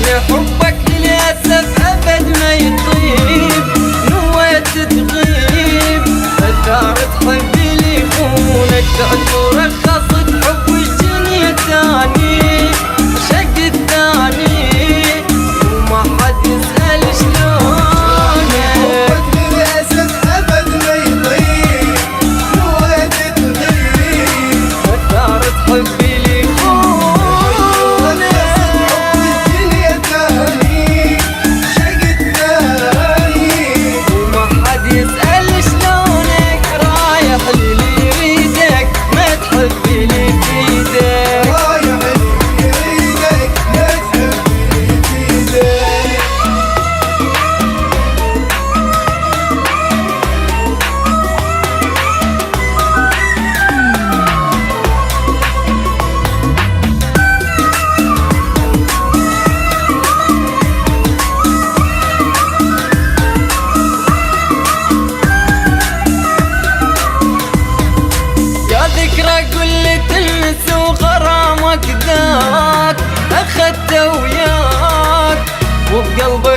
لحبك للأسف أبد ما يطيب، نويت تغيب أثارت حبي لي خونك، رخصت حب الجنية تاني شق الثاني وما حد يسأل شلونك. حبك للأسف أبد ما يطيب، نويت تغيب أثارت حبي لي تلمس وغرامك ذاك أخذته وياك وبقلبك